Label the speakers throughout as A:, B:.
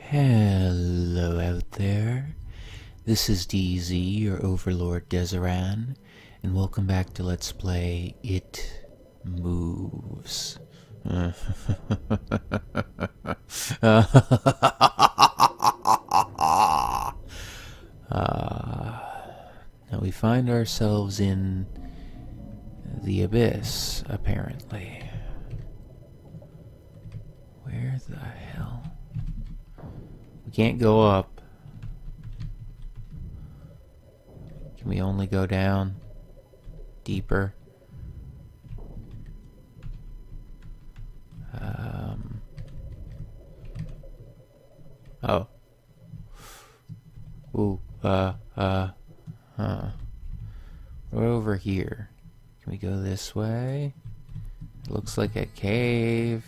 A: Hello out there. This is DZ, your Overlord Dezeran, and welcome back to Let's Play It Moves. Now we find ourselves in the abyss, apparently. Where the hell? We can't go up. Can we only go down? Deeper? Oh. Ooh, We're over here. Can we go this way? It looks like a cave.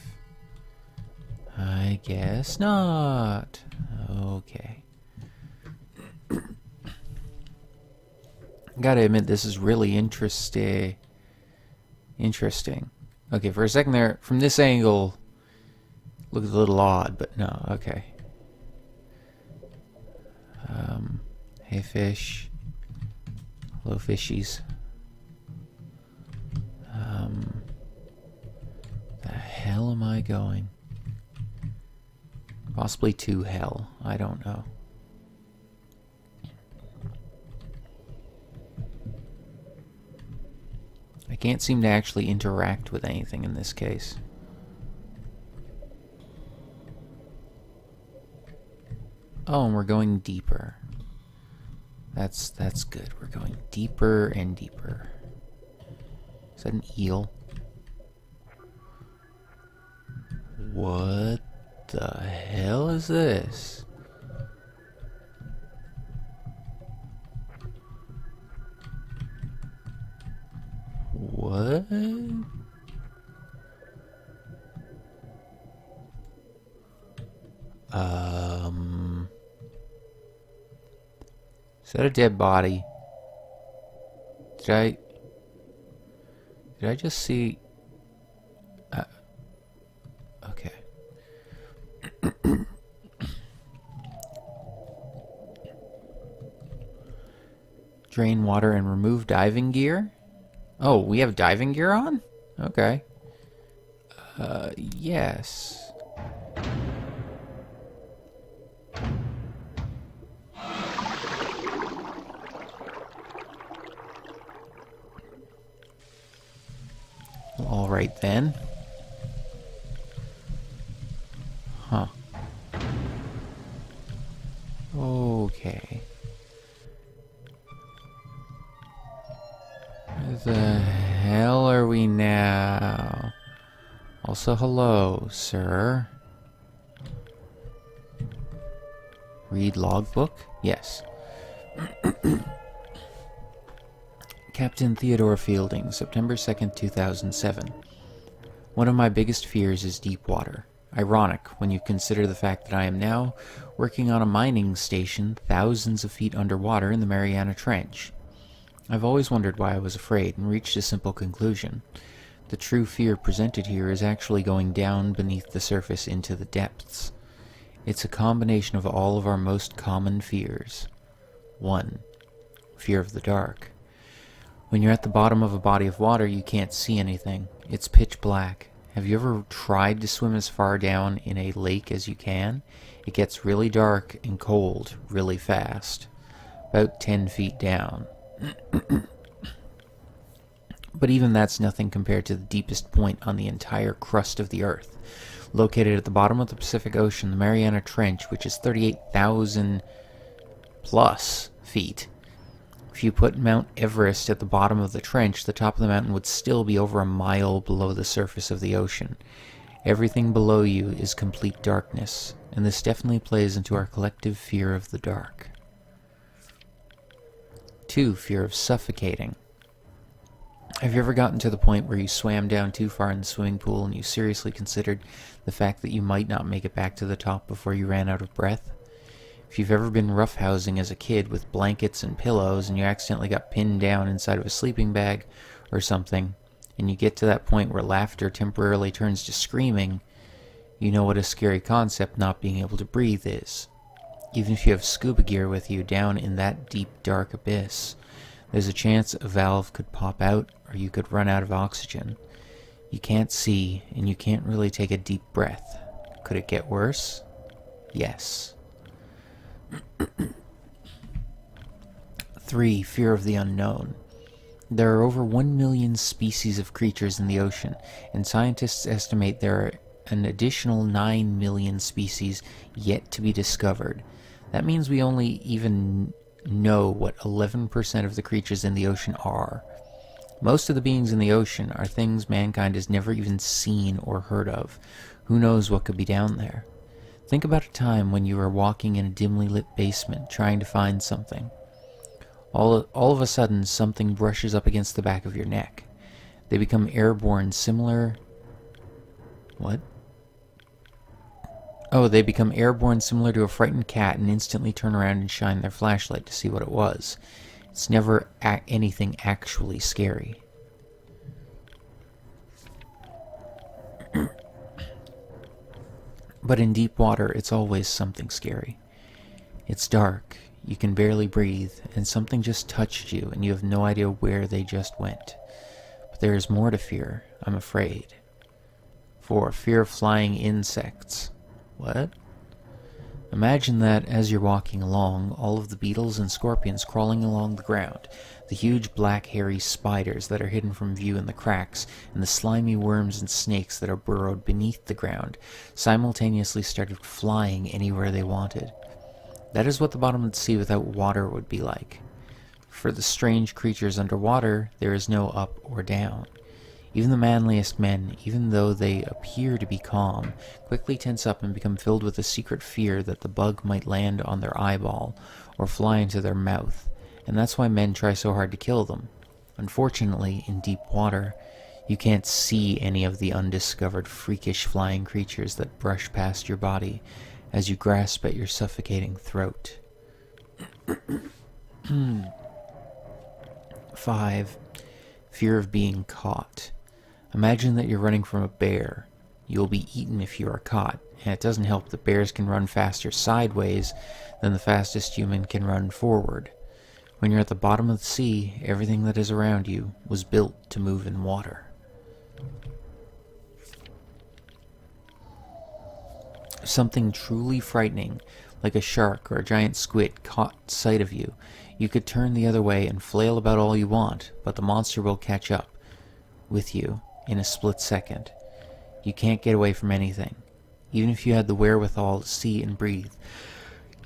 A: I guess not. Okay. Gotta admit, this is really interesting. Okay, for a second there, from this angle, looked a little odd, but no, okay. Hey fish. Hello fishies. The hell am I going? Possibly to hell. I don't know. I can't seem to actually interact with anything in this case. Oh, and we're going deeper. That's good. We're going deeper and deeper. Is that an eel? What the hell is this? What? Is that a dead body? Did I just see? Okay. Drain water and remove diving gear? Oh, we have diving gear on? Okay. Yes. All right then. Huh. Okay. Where the hell are we now? Also, hello, sir. Read logbook? Yes. Captain Theodore Fielding, September 2nd, 2007. One of my biggest fears is deep water. Ironic when you consider the fact that I am now working on a mining station thousands of feet underwater in the Mariana Trench. I've always wondered why I was afraid and reached a simple conclusion. The true fear presented here is actually going down beneath the surface into the depths. It's a combination of all of our most common fears. 1. Fear of the dark. When you're at the bottom of a body of water, you can't see anything. It's pitch black. Have you ever tried to swim as far down in a lake as you can? It gets really dark and cold really fast. About 10 feet down. But even that's nothing compared to the deepest point on the entire crust of the Earth. Located at the bottom of the Pacific Ocean, the Mariana Trench, which is 38,000 plus feet. If you put Mount Everest at the bottom of the trench, the top of the mountain would still be over a mile below the surface of the ocean. Everything below you is complete darkness, and this definitely plays into our collective fear of the dark. 2. Fear of suffocating. Have you ever gotten to the point where you swam down too far in the swimming pool and you seriously considered the fact that you might not make it back to the top before you ran out of breath? If you've ever been roughhousing as a kid with blankets and pillows and you accidentally got pinned down inside of a sleeping bag or something, and you get to that point where laughter temporarily turns to screaming, You know what a scary concept not being able to breathe is. Even if you have scuba gear with you down in that deep, dark abyss, there's a chance a valve could pop out or you could run out of oxygen. You can't see, and you can't really take a deep breath. Could it get worse? Yes. 3. Fear of the unknown. There are over 1 million species of creatures in the ocean, and scientists estimate there are an additional 9 million species yet to be discovered. That means we only even know what 11% of the creatures in the ocean are. Most of the beings in the ocean are things mankind has never even seen or heard of. Who knows what could be down there? Think about a time when you were walking in a dimly lit basement trying to find something. All of a sudden, something brushes up against the back of your neck. They become airborne similar... What? Oh, they become airborne similar to a frightened cat and instantly turn around and shine their flashlight to see what it was. It's never anything actually scary. But in deep water, it's always something scary. It's dark, you can barely breathe, and something just touched you and you have no idea where they just went. But there is more to fear, I'm afraid. 4. Fear of flying insects. What? Imagine that as you're walking along, all of the beetles and scorpions crawling along the ground, the huge black hairy spiders that are hidden from view in the cracks, and the slimy worms and snakes that are burrowed beneath the ground, simultaneously started flying anywhere they wanted. That is what the bottom of the sea without water would be like. For the strange creatures underwater, there is no up or down. Even the manliest men, even though they appear to be calm, quickly tense up and become filled with a secret fear that the bug might land on their eyeball or fly into their mouth, and that's why men try so hard to kill them. Unfortunately, in deep water, you can't see any of the undiscovered freakish flying creatures that brush past your body as you grasp at your suffocating throat. 5. Fear of being caught. Imagine that you're running from a bear. You will be eaten if you are caught, and it doesn't help that bears can run faster sideways than the fastest human can run forward. When you're at the bottom of the sea, everything that is around you was built to move in water. If something truly frightening, like a shark or a giant squid, caught sight of you, you could turn the other way and flail about all you want, but the monster will catch up with you in a split second. You can't get away from anything. Even if you had the wherewithal to see and breathe,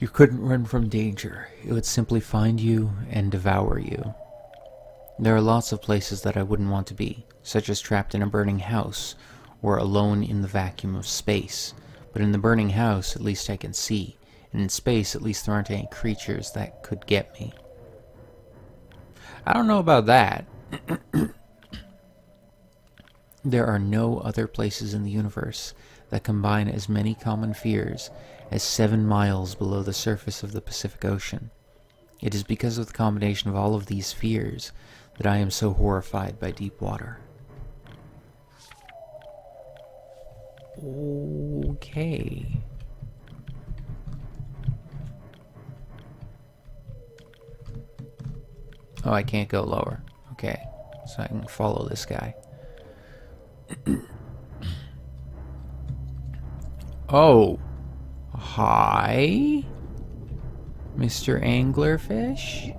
A: you couldn't run from danger. It would simply find you and devour you. There are lots of places that I wouldn't want to be, such as trapped in a burning house, or alone in the vacuum of space. But in the burning house, at least I can see, and in space, at least there aren't any creatures that could get me. I don't know about that. There are no other places in the universe that combine as many common fears as 7 miles below the surface of the Pacific Ocean. It is because of the combination of all of these fears that I am so horrified by deep water. Okay. Oh, I can't go lower. Okay, so I can follow this guy. Oh. Hi, Mr. Anglerfish?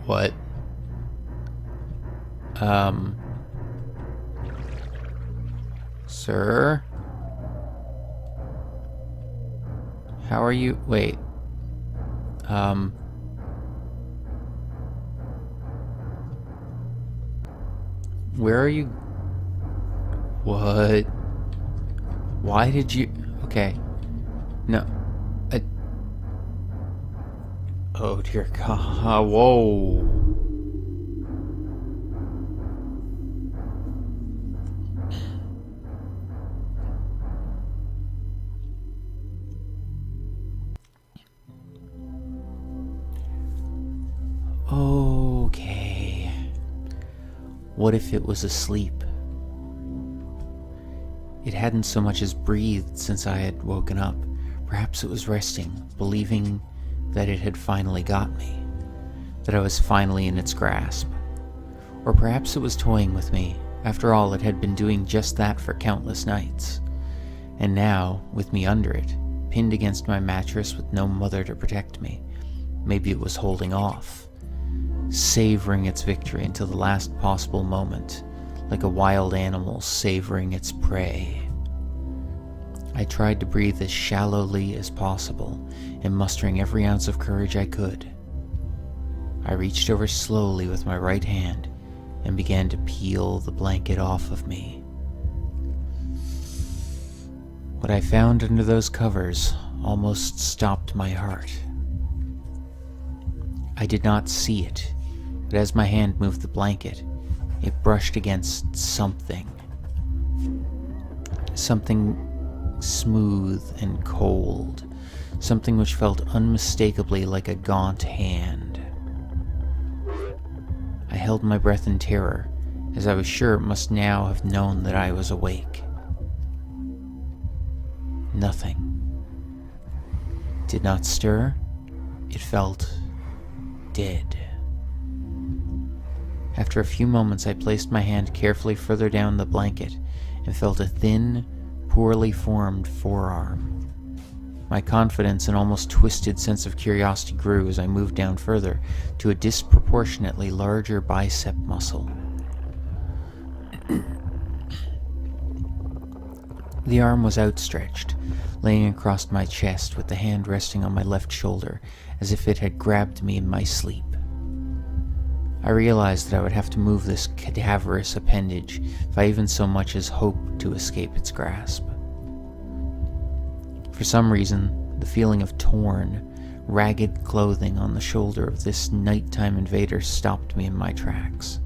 A: What? Sir? How are you? Wait. Where are you? What? Why did you? Okay. No. Oh dear God. Whoa. Okay. What if it was asleep? It hadn't so much as breathed since I had woken up. Perhaps it was resting, believing that it had finally got me, that I was finally in its grasp. Or perhaps it was toying with me. After all, it had been doing just that for countless nights. And now, with me under it, pinned against my mattress with no mother to protect me, maybe it was holding off, savoring its victory until the last possible moment, like a wild animal savoring its prey. I tried to breathe as shallowly as possible, and mustering every ounce of courage I could, I reached over slowly with my right hand and began to peel the blanket off of me. What I found under those covers almost stopped my heart. I did not see it, but as my hand moved the blanket, it brushed against something. Something smooth and cold. Something which felt unmistakably like a gaunt hand. I held my breath in terror, as I was sure it must now have known that I was awake. Nothing. Did not stir. It felt dead. After a few moments, I placed my hand carefully further down the blanket and felt a thin, poorly formed forearm. My confidence and almost twisted sense of curiosity grew as I moved down further to a disproportionately larger bicep muscle. The arm was outstretched, laying across my chest with the hand resting on my left shoulder as if it had grabbed me in my sleep. I realized that I would have to move this cadaverous appendage if I even so much as hoped to escape its grasp. For some reason, the feeling of torn, ragged clothing on the shoulder of this nighttime invader stopped me in my tracks.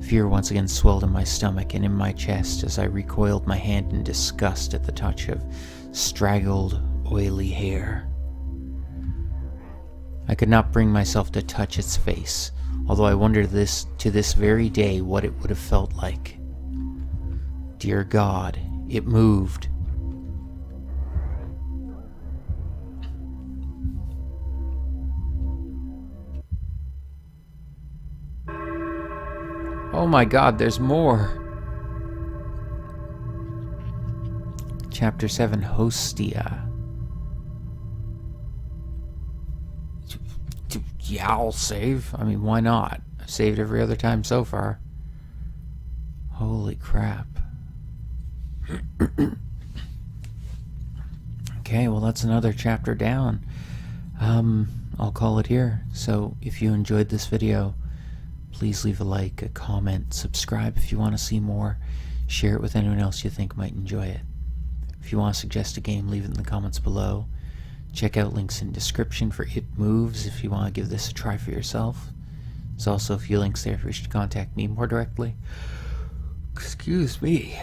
A: Fear once again swelled in my stomach and in my chest as I recoiled my hand in disgust at the touch of straggled, oily hair. I could not bring myself to touch its face, although I wonder to this very day what it would have felt like. Dear God, it moved. Oh my God, there's more! Chapter 7, Hostia. Yeah, I'll save. I mean, why not? I've saved every other time so far. Holy crap. Okay, well that's another chapter down. I'll call it here. So if you enjoyed this video, please leave a like, a comment, subscribe if you want to see more, share it with anyone else you think might enjoy it. If you want to suggest a game, leave it in the comments below. Check out links in description for It Moves if you want to give this a try for yourself. There's also a few links there if you wish to contact me more directly. Excuse me.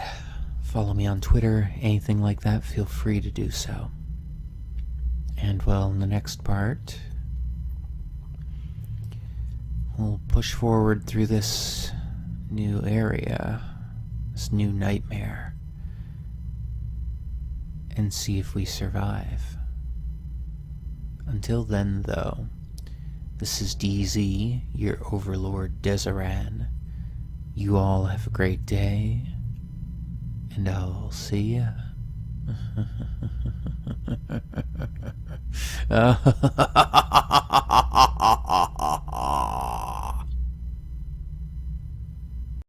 A: Follow me on Twitter, anything like that, feel free to do so. And well, in the next part, we'll push forward through this new area, this new nightmare, and see if we survive. Until then, though, this is DZ, your overlord Dezaran. You all have a great day, and I'll see ya.